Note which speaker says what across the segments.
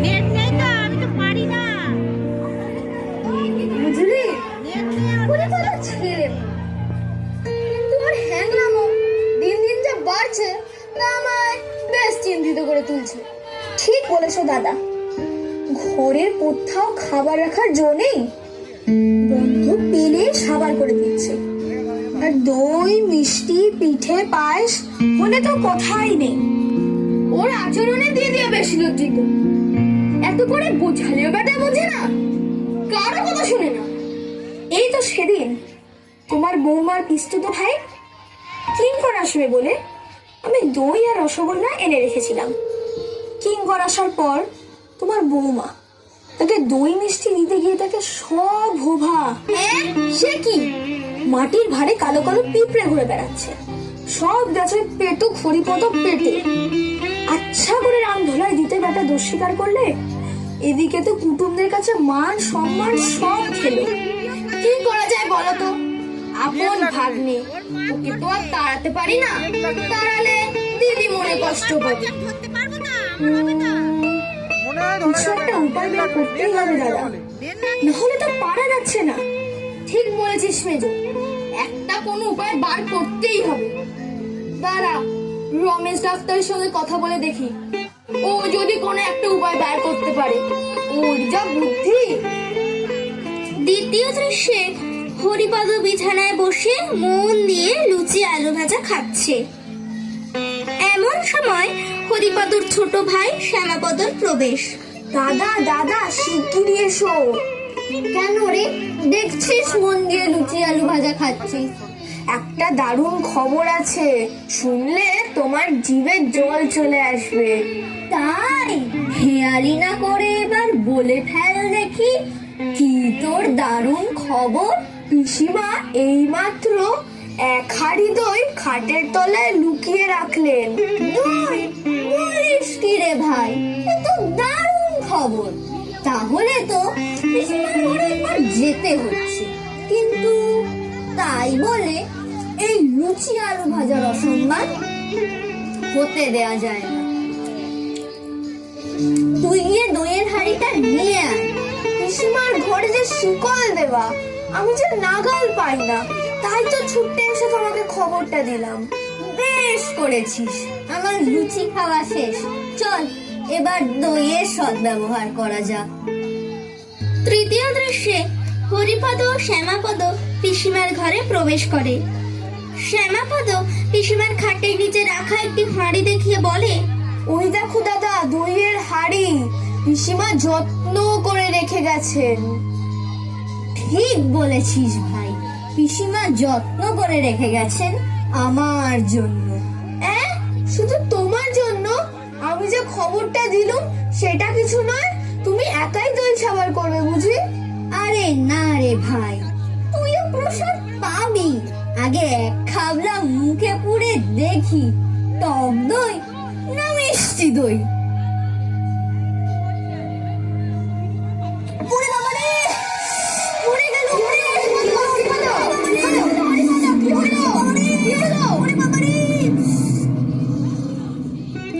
Speaker 1: Net নেই তো, আমি তো পারি না।
Speaker 2: বুঝলি
Speaker 1: নেট নেই আমার
Speaker 2: বলে
Speaker 1: কাছে।
Speaker 2: কথা ছেলে কিন্তু ওর হ্যাংলামো দিন দিন যা বাড়ছে তা আমায় বেশ চিন্তিত করে তুলছে। ঠিক বলেছো দাদা, ঘরের কোথাও খাবার রাখার জো নেই, বন্ধ পেলে সাবার করে দিচ্ছে। আর দই মিষ্টি পিঠে পায়েস হলে তো কথাই নেই। ওর আচরণে দিয়ে দিয়ে বেশি লজ্জিত। এত করে বোঝালেও বেটা বোঝে না, কারো কথা শুনে না। এই তো সেদিন তোমার বৌমার পিস্তুত ভাই কিঙ্কর আসবে বলে আমি দই আর রসগোল্লা এনে রেখেছিলাম। কিঙ্কর আসার পর তোমার বৌমা তাকে দই মিষ্টি দিতে গিয়ে তাকে সব ভোভা। সে কি মাটির ভারে কালো কালো পিঁপড়ে ঘুরে বেড়াচ্ছে, সব গেছে পেটু খড়িপদ পেটে। আচ্ছা করে রাম ধোলাই দিতে বেটা দোষ স্বীকার করলে, এদিকে তো কুটুমদের কাছে মান সম্মান সব খেলো। কি করা যায় বলো তো, আপন ভাগ্নে, ওকে তো আর তাড়াতে পারি না, তাড়ালে দিদি মনে কষ্ট পাবে।
Speaker 1: ধরতে পারবো না, আমার হবে না।
Speaker 2: কিছু একটা উপায় বের করতেই হবে দাদা, নাহলে তো পারা যাচ্ছে না। ঠিক বলেছিস মেজো, একটা কোনো উপায় বার করতেই হবে। দাঁড়া, রমেশ ডাক্তারের সঙ্গে কথা বলে দেখি, ও যদি কোনো একটা উপায় বার করতে পারে। ওর যা বুদ্ধি।
Speaker 3: দ্বিতীয় দৃশ্যে হরিপদ বিছানায় বসে মন দিয়ে লুচি আলু ভাজা খাচ্ছে। এমন সময় হরিপদর ছোট ভাই শ্যামাপদর প্রবেশ।
Speaker 2: দাদা দাদা শিগগিরই এসো। কেন রে, দেখছিস মন দিয়ে লুচি আলু ভাজা খাচ্ছিস? একটা দারুণ খবর আছে, শুনলে তোমার জিভে জল চলে আসবে।
Speaker 3: তাই হেয়ালি না করে এবার বলে ফেল দেখি,
Speaker 2: কি তোর দারুণ খবর? পিসিমা এইমাত্র এক হাঁড়ি দই খাটের তলায় লুকিয়ে রাখলেন।
Speaker 3: দই বলিস কি রে ভাই, এ তো দারুণ খবর। তাহলে তো পিসিমার ঘরে একবার যেতে হচ্ছে, কিন্তু তাই বলে এই লুচি আলু ভাজার অসম্মান হতে দেয়া যায় না। তুই গিয়ে দইয়ের হাঁড়িটা নিয়ে আয়।
Speaker 2: পিসিমার ঘরে যে শিকল দেওয়া, আমি যে নাগাল পাই না, তাই তো ছুটে এসে তোমাকে খবরটা দিলাম।
Speaker 3: বেশ করেছিস, আমার লুচি খাওয়া শেষ। চল এবার দইয়ের সদ্ব্যবহার করা যাক। তৃতীয় দৃশ্যে হরিপদ ও শ্যামাপদ পিসিমার ঘরে প্রবেশ করে। শ্যামাপদ পিসিমার খাটের নিচে রাখা একটি হাঁড়ি দেখিয়ে বলে,
Speaker 2: ওই দেখো দাদা, দইয়ের হাঁড়ি পিসিমা যত্ন করে রেখে গেছেন।
Speaker 3: ঠিক বলেছিস ভাই, পিসিমা যত্ন করে রেখে গেছেন আমার জন্য।
Speaker 2: শুধু তোমার জন্য? আমি যে খবরটা দিলুম সেটা কিছু নয়, তুমি একাই দই সাবার করবে বুঝি?
Speaker 3: আরে না রে ভাই, তুইও প্রসাদ পাবি। আগে এক খাবলা মুখে পুরে দেখি, টক দই না মিষ্টি দই।
Speaker 2: ওরে বাবা রে, পড়ে গেল, পড়ে গেল।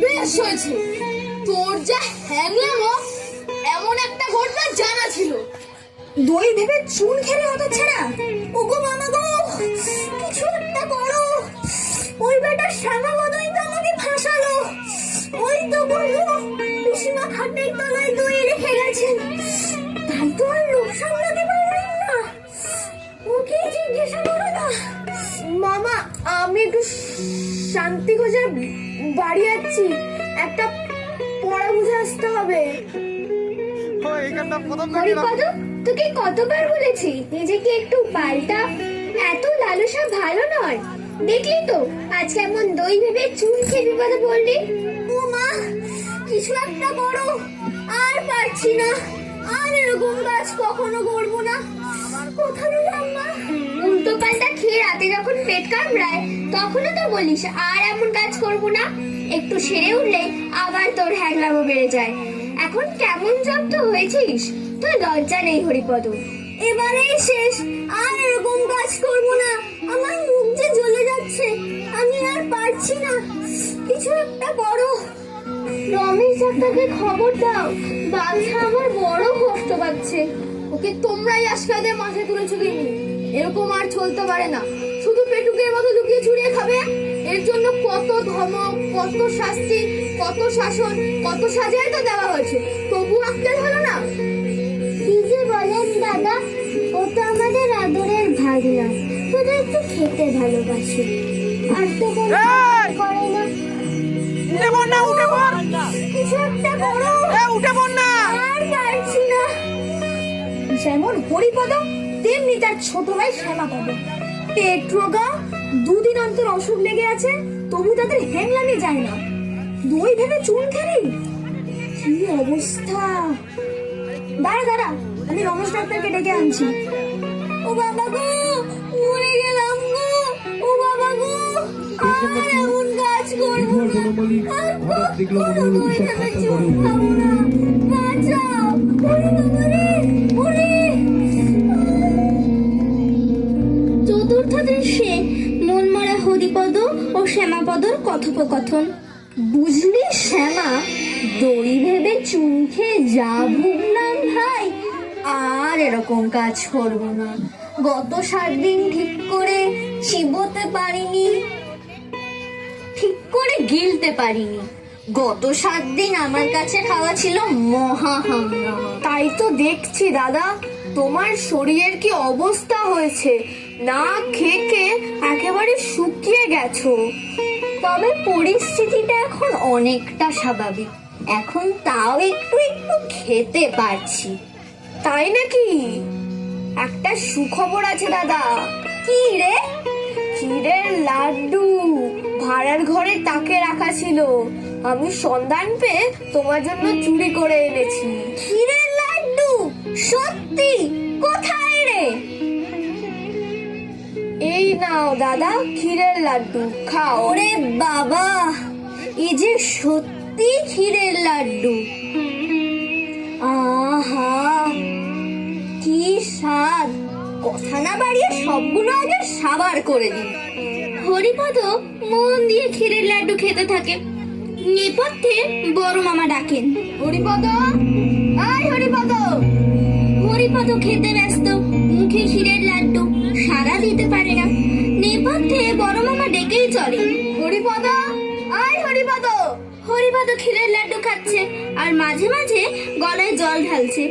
Speaker 2: বেশ হয়েছে, তোর যা হ্যাংলামো এমন একটা ঘটনা জানা ছিল। দই ভেবে চুন খেলে হতো না। ওগো মামা গো, কিছু একটা করো। ওই বেটা শ্যামাপদই তো আমাকে ফাঁসালো। ওই তো বললো পিসিমা খাটের তলায় দই রেখে গেছেন, তাই তো আর লোক সামলাতে পারলেন না। ওকে জিজ্ঞাসা করো না। মামা, আমি একটু শান্তি খোঁজার বাড়ি যাচ্ছি, একটা পড়া বুঝে আসতে হবে। হরিপদ, তোকে কতবার বলেছি নিজেকে একটু পাল্টা, এত লালসা ভালো নয়। দেখলি তো আজ কেমন দই ভেবে চুল খেয়ে বিপদে পড়লি। ও মা, কিছু একটা করো, আর পারছি না, আর এরকম কাজ কখনো করবো না। কোথায় আম্মা? উল্টো পাল্টা খেয়ে রাতে যখন পেট কামড়ায় তখনও তো বলিস আর এমন কাজ করবো না। একটু সেরে উঠলে আবার তোর হ্যাংলামো বেড়ে যায়। এখন কেমন জব্দ হয়েছিস, তোর লজ্জা নেই হরিপদ? এবারেই শেষ, আর এরকম কাজ করবো না। আমার মুখ যে জ্বলে যাচ্ছে, আমি আর পারছি না, কিছু একটা করো। রমেশ ডাক্তারকে খবর দাও, বাচ্চা আমার বড় কষ্ট পাচ্ছে। ওকে তোমরাই আজকাদের মাথায় তুলেছো দিনি, এরকম আর চলতে পারে না। শুধু পেটুকের মতো লুকিয়ে ছুড়িয়ে খাবে? এর জন্য কত ধমক, কত শাস্তি, কত শাসন, কত সাজাই তো দেওয়া হয়েছে, তবু আক্কেল হলো না।
Speaker 3: কি যে বলেন দাদা, ও তো আমাদের আদরের ভাগনা, শুধু একটু খেতে ভালোবাসে, আর তো কোনো কাজ করে না।
Speaker 4: উঠে পড় না, উঠে পড়,
Speaker 2: কিছু একটা করো।
Speaker 4: উঠে পড় না।
Speaker 2: আর পারছি না। যেমন হরিপদ তেমনি তার ছোট ভাই শ্যামাপদ। পেট রোগা, দুদিন অন্তর অসুখ লেগে আছে, তবু তাদের হ্যাংলামি যায় না। দই ভেবে চুন খেলি, কি অবস্থা! দাঁড়া দাঁড়া, আমি রমেশ ডাক্তারকে ডেকে আনছি। ও বাবা গো, মরে গেলাম গো, ও বাবা গো, আর এমন কাজ করবো না, আর কখনো দই ভেবে চুন খাবো না। বাঁচাও, ওরে বাবা রে, ওরে!
Speaker 3: চতুর্থ দৃশ্যে মনমরা হরিপদ ও শ্যামাপদর কথোপকথন। বুঝলি শ্যামা, দড়ি ভেবে চুন খেয়ে যা ভুগলাম ভাই, আর এরকম কাজ করবো না। গত 7 দিন ঠিক করে চিবোতে পারিনি, ঠিক করে গিলতে পারিনি। গত 7 দিন আমার কাছে খাওয়া ছিল মহা হাঙ্গামা।
Speaker 2: তাই তো দেখছি দাদা, তোমার শরীরের কি অবস্থা হয়েছে, না খেয়ে খেয়ে একেবারে শুকিয়ে গেছো।
Speaker 3: তবে পরিস্থিতিটা এখন অনেকটা স্বাভাবিক, এখন তাও একটু একটু খেতে পারছি।
Speaker 2: তাই নাকি? একটা সুখবর আছে দাদা।
Speaker 3: কি রে?
Speaker 2: ক্ষীরের লাড্ডু ভাড়ার ঘরে তাকে রাখা ছিল, আমি সন্ধান পেয়ে তোমার জন্য চুরি করে এনেছি।
Speaker 3: ক্ষীরের লাড্ডু? সত্যি? কোথায় রে?
Speaker 2: এই নাও দাদা, ক্ষীরের লাড্ডু খাও।
Speaker 3: ওরে বাবা, এই যে সত্যি ক্ষীরের লাড্ডু! আহা, কি স্বাদ! কথা না বাড়িয়ে সবগুলো আগে সাবার করে দিন। হরিপদ মন দিয়ে ক্ষীরের লাড্ডু খেতে থাকে। নেপথ্যে বড় মামা ডাকেন,
Speaker 2: হরিপদ, আয় হরিপদ!
Speaker 3: হরিপদ খেতে ব্যস্ত, মুখে ক্ষীরের লাড্ডু, সাড়া দিতে পারে না। নেপথ্যে বড় মামা ডেকেই চলে,
Speaker 2: হরিপদ, আয় হরিপদ!
Speaker 3: হরিপদ ক্ষীরের লাড্ডু খাচ্ছে আর মাঝে মাঝে গলায় জল ঢালছে।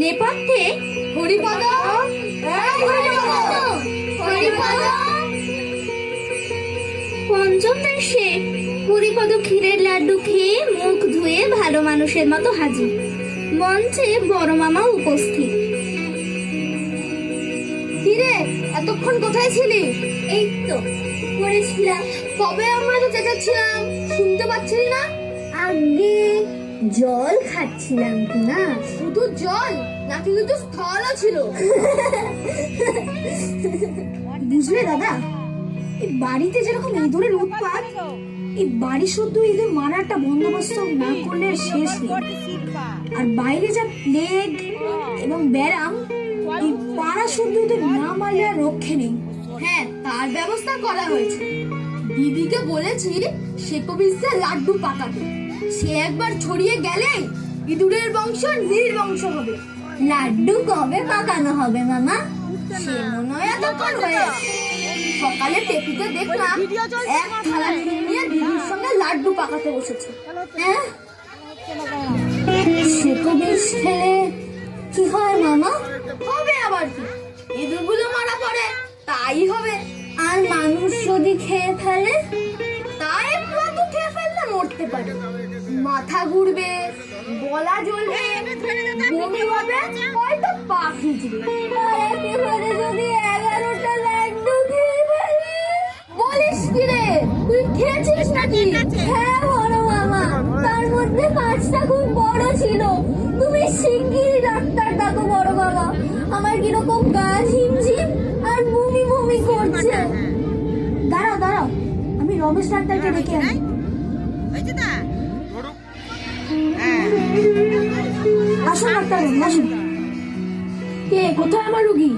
Speaker 3: নেপথ্যে
Speaker 2: হরিপদ, আয় হরিপদ! হরিপদ!
Speaker 3: পঞ্চম দৃশ্যে হরিপদ ক্ষীরের লাড্ডু খেয়ে মুখ ধুয়ে ভালো মানুষের মতো হাজির। মঞ্চে বড় মামা উপস্থিত।
Speaker 2: কিরে, এতক্ষণ কোথায় ছিলি?
Speaker 3: এই তো করেছিলাম।
Speaker 2: কবে আমরা তো চেঁচাচ্ছিলাম, শুনতে পাচ্ছিলি না?
Speaker 3: আগে জল খাচ্ছিলাম তো না।
Speaker 2: শুধু জল নাকি কিন্তু স্থলও ছিল? বুঝলে দাদা, এই বাড়িতে যেরকম ইঁদুরের উৎপাত, এই বাড়ি শুদ্ধ ইঁদুর মারাটা বন্দোবস্ত না করলে আর শেষ নেই। আর বাইরে যা প্লেগ এবং ব্যারাম, এই পাড়া শুদ্ধ ইঁদুর না মারলে আর রক্ষে নেই। হ্যাঁ, তার ব্যবস্থা করা হয়েছে। দিদিকে বলেছি শেকবিসে লাড্ডু পাকাতে, সে একবার ছড়িয়ে গেলেই ইঁদুরের বংশ নির্বংশ হবে।
Speaker 3: লাড্ডু কবে পাকানো হবে মামা?
Speaker 2: সে মনে হয় এতক্ষণ হয়ে গেছে। সকালে টেপিতে দেখলাম এক থালা টিফিন নিয়ে দিদির সঙ্গে লাড্ডু পাকাতে বসেছে।
Speaker 3: হ্যাঁ, শেকবিস খেলে কি হয় মামা?
Speaker 2: হবে আবার কি, ইঁদুরগুলো মারা পড়ে, তাই হবে।
Speaker 3: আর মানুষ যদি খেয়ে ফেলে?
Speaker 2: তাই একটু আধটু খেয়ে ফেললে মরতে পারে, মাথা ঘুরবে, গলা জ্বলবে, বমি হবে, হয়তো পা খিঁচবে।
Speaker 3: আর একেবারে যদি 11টা লাড্ডু খেয়ে ফেলে?
Speaker 2: বলিস কি রে, তুই খেয়েছিস নাকি?
Speaker 3: হ্যাঁ বড় মামা, তার মধ্যে 5টা খুব বড় ছিল। তুমি শিগগিরই ডাক্তার ডাকো বড় মামা, আমার কিরকম গা ঝিমঝিম আর বমি বমি করছে।
Speaker 2: দাঁড়াও দাঁড়াও, আমি রমেশ ডাক্তারকে ডেকে আনি। আসুন ডাক্তার, আসুন। কে, কোথায় আমার রুগী?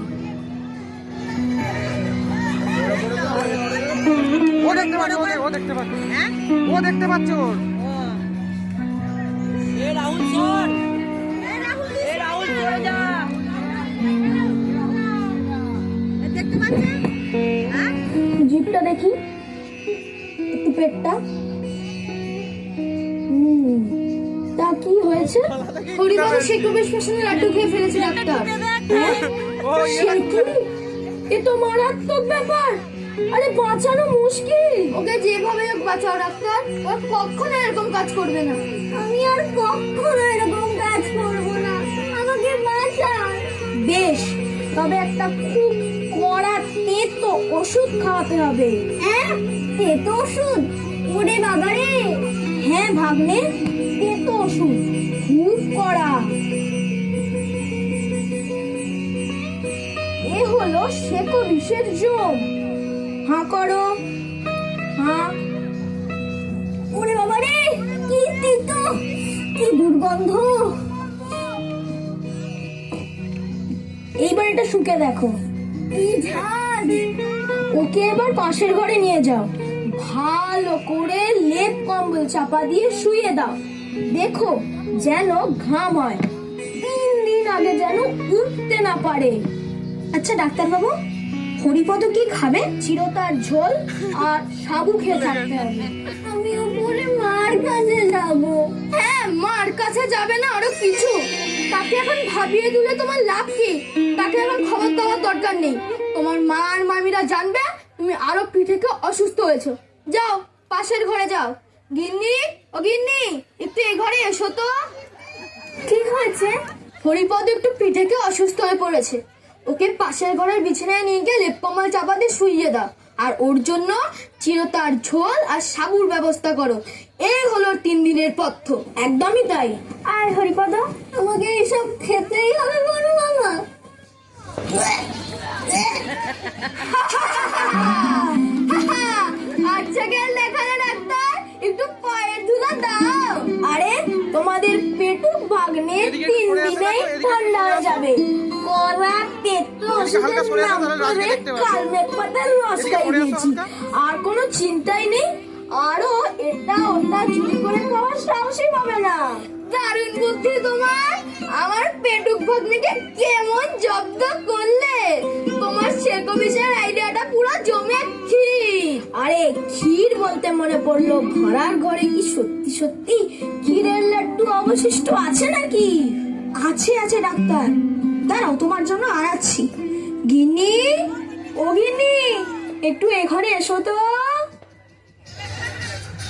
Speaker 4: ও দেখতে পাচ্ছে, ও দেখতে পাচ্ছে, ও দেখতে পাচ্ছে ওর। রাহুল সর এ রাহুল সরে যা
Speaker 1: দেখতে পাচ্ছেন? হ্যাঁ?
Speaker 2: জিভটা দেখি, একটু পেটটা। তা কি হয়েছে? হরিবাবু শেখর বেশমেশানের লাড্ডু খেয়ে ফেলেছে ডাক্তার। হ্যাঁ?
Speaker 4: ও
Speaker 2: সে কি? এ তো মারাত্মক ব্যাপার। আরে বাঁচানো মুশকিল। ওকে যেভাবে হোক বাঁচাও ডাক্তার, ও কখনো এরকম কাজ করবে না।
Speaker 3: আমি আর কখনো এরকম কাজ করবো না, আমাকে বাঁচান।
Speaker 2: বেশ, তবে একটা খুব কড়া তেতো ওষুধ খাওয়াতে হবে।
Speaker 3: হ্যাঁ, তেতো ওষুধ? ওরে বাবারে!
Speaker 2: হ্যাঁ ভাগ্নে, তেতো ওষুধ, খুব কড়া। এ হলো শেকো বিষের জম। হাঁ করো, হাঁ।
Speaker 3: ওরে বাবারে, কি তেতো, কি দুর্গন্ধ!
Speaker 2: এইবার এটা শুকে দেখো।
Speaker 3: কি ঝাঁজ!
Speaker 2: ওকে এবার পাশের ঘরে নিয়ে যাও, ভালো করে লেপ কম্বল চাপা দিয়ে শুইয়ে দাও। দেখো যেন ঘাম হয়, 3 দিন আগে যেন উঠতে না পারে। আচ্ছা ডাক্তার বাবু, হরিপদ কি খাবে? চিরতার ঝোল আর সাবু খেয়ে থাকতে হবে।
Speaker 3: আমি উপরে মার কাছে যাবো।
Speaker 2: হ্যাঁ, মার কাছে যাবে না আরো কিছু? তাকে এখন ভাবিয়ে দিলে তোমার লাভ কি? তাকে এখন খবর দেওয়ার দরকার নেই। তোমার মা আর মামিরা জানবে তুমি আরো থেকে অসুস্থ হয়েছো। যাও পাশের ঘরে যাও। গিন্নি, ও গিন্নি, একটু এই ঘরে এসো তো।
Speaker 3: কি হয়েছে?
Speaker 2: হরিপদ একটু পিঠেকে অসুস্থ হয়ে পড়েছে। ওকে পাশের ঘরের বিছানায় নিয়ে গিয়ে লেপ কম্বল চাপা দিয়ে শুইয়ে দাও, আর ওর জন্য চিরতার ঝোল আর সাবুর ব্যবস্থা করো। এই হলো 3 দিনের পথ্য। একদমই তাই।
Speaker 3: আর হরিপদ, আমাকে এইসব খেতেই হবে বড় মামা?
Speaker 2: আচ্ছা গেল দেখালে ডাক্তার, একটু পায়ের ধুলা দাও। আরে তোমাদের পেটুক ভাগ্নের 3 দিনেই ঠান্ডা হয়ে যাবে। কড়া তেতো ওষুধের নাম করে কালমেঘ পাতার রস খাইয়ে দিয়েছি, আর কোনো চিন্তাই নেই। আরো এটা ওটা চুরি করে খাওয়ার সাহসই পাবে না। দারুণ বুদ্ধি তোমার। আমার পেটুক ভাগ্নিকে কেমন জব্দ করলে। তোমার শেকো বিষয়ের আইডিয়াটা পুরো জমে ক্ষীর। আরে ক্ষীর বলতে মনে পড়লো, ভাড়ার ঘরে কি সত্যি সত্যি ক্ষীরের লাড্ডু অবশিষ্ট আছে নাকি? আছে আছে ডাক্তার, দাঁড়াও তোমার জন্য আনাচ্ছি। গিন্নি, ও গিন্নি, একটু এ ঘরে এসো তো।